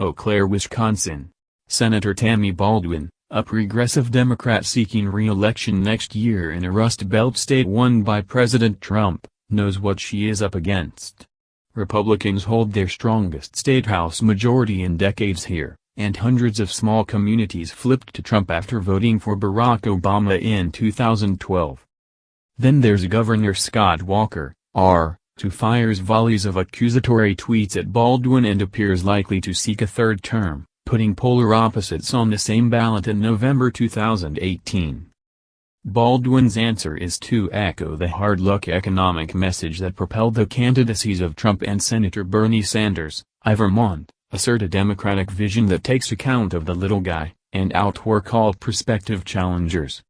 Eau Claire, Wisconsin. Senator Tammy Baldwin, a progressive Democrat seeking re-election next year in a Rust Belt state won by President Trump, knows what she is up against. Republicans hold their strongest statehouse majority in decades here, and hundreds of small communities flipped to Trump after voting for Barack Obama in 2012. Then there's Governor Scott Walker, who fires volleys of accusatory tweets at Baldwin and appears likely to seek a third term, putting polar opposites on the same ballot in November 2018. Baldwin's answer is to echo the hard-luck economic message that propelled the candidacies of Trump and Senator Bernie Sanders, Vermont, assert a Democratic vision that takes account of the little guy, and outwork all prospective challengers.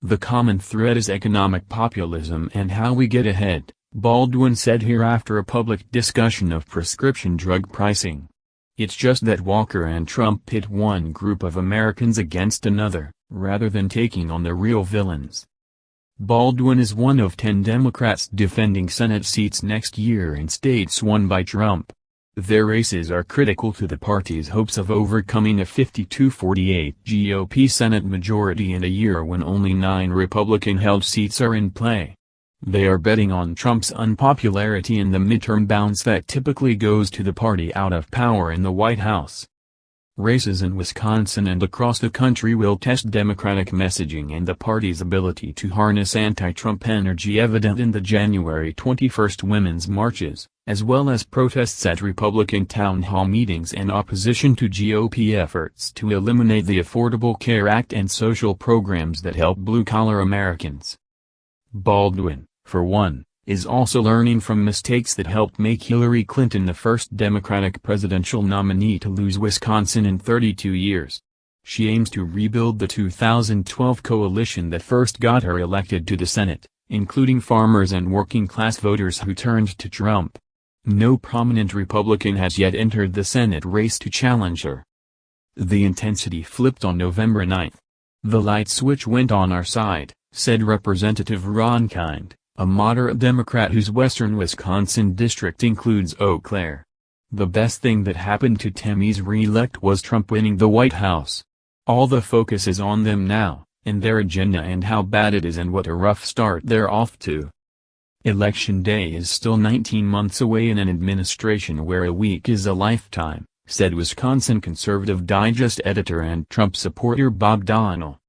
The common thread is economic populism and how we get ahead, Baldwin said here after a public discussion of prescription drug pricing. It's just that Walker and Trump pit one group of Americans against another, rather than taking on the real villains. Baldwin is one of 10 Democrats defending Senate seats next year in states won by Trump. Their races are critical to the party's hopes of overcoming a 52-48 GOP Senate majority in a year when only 9 Republican-held seats are in play. They are betting on Trump's unpopularity in the midterm bounce that typically goes to the party out of power in the White House. Races in Wisconsin and across the country will test Democratic messaging and the party's ability to harness anti-Trump energy evident in the January 21 women's marches, as well as protests at Republican town hall meetings and opposition to GOP efforts to eliminate the Affordable Care Act and social programs that help blue-collar Americans. Baldwin, for one, is also learning from mistakes that helped make Hillary Clinton the first Democratic presidential nominee to lose Wisconsin in 32 years. She aims to rebuild the 2012 coalition that first got her elected to the Senate, including farmers and working-class voters who turned to Trump. No prominent Republican has yet entered the Senate race to challenge her. The intensity flipped on November 9. The light switch went on our side, said Representative Ron Kind, a moderate Democrat whose western Wisconsin district includes Eau Claire. The best thing that happened to Tammy's re-elect was Trump winning the White House. All the focus is on them now, and their agenda and how bad it is and what a rough start they're off to. Election day is still 19 months away in an administration where a week is a lifetime, said Wisconsin Conservative Digest editor and Trump supporter Bob Donnell.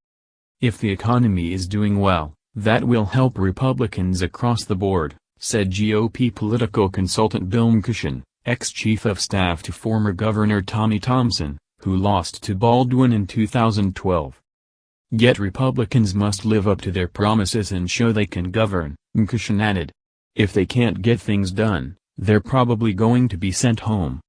If the economy is doing well, that will help Republicans across the board, said GOP political consultant Bill Mckesson, ex-chief of staff to former Governor Tommy Thompson, who lost to Baldwin in 2012. Yet Republicans must live up to their promises and show they can govern, Mckesson added. If they can't get things done, they're probably going to be sent home.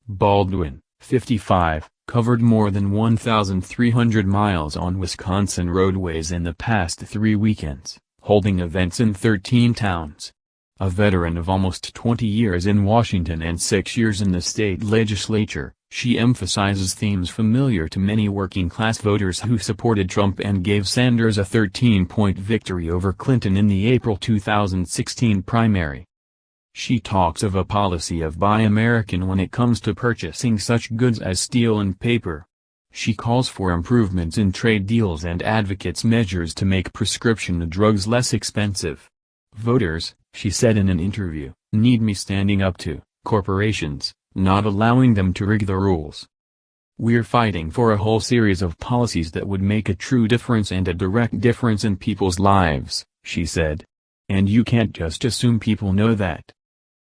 Baldwin, 55, covered more than 1,300 miles on Wisconsin roadways in the past 3 weekends, holding events in 13 towns. A veteran of almost 20 years in Washington and 6 years in the state legislature, she emphasizes themes familiar to many working-class voters who supported Trump and gave Sanders a 13-point victory over Clinton in the April 2016 primary. She talks of a policy of Buy American when it comes to purchasing such goods as steel and paper. She calls for improvements in trade deals and advocates measures to make prescription drugs less expensive. Voters, she said in an interview, need me standing up to corporations, not allowing them to rig the rules. We're fighting for a whole series of policies that would make a true difference and a direct difference in people's lives, she said. And you can't just assume people know that.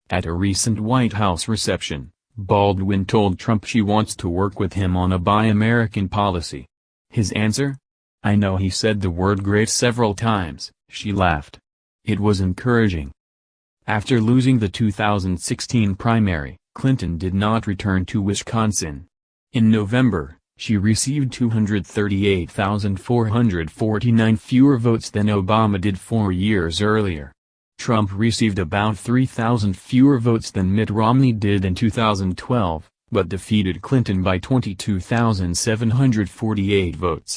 At a recent White House reception, Baldwin told Trump she wants to work with him on a Buy American policy. His answer? I know he said the word great several times, she laughed. It was encouraging. After losing the 2016 primary, Clinton did not return to Wisconsin. In November, she received 238,449 fewer votes than Obama did 4 years earlier. Trump received about 3,000 fewer votes than Mitt Romney did in 2012, but defeated Clinton by 22,748 votes.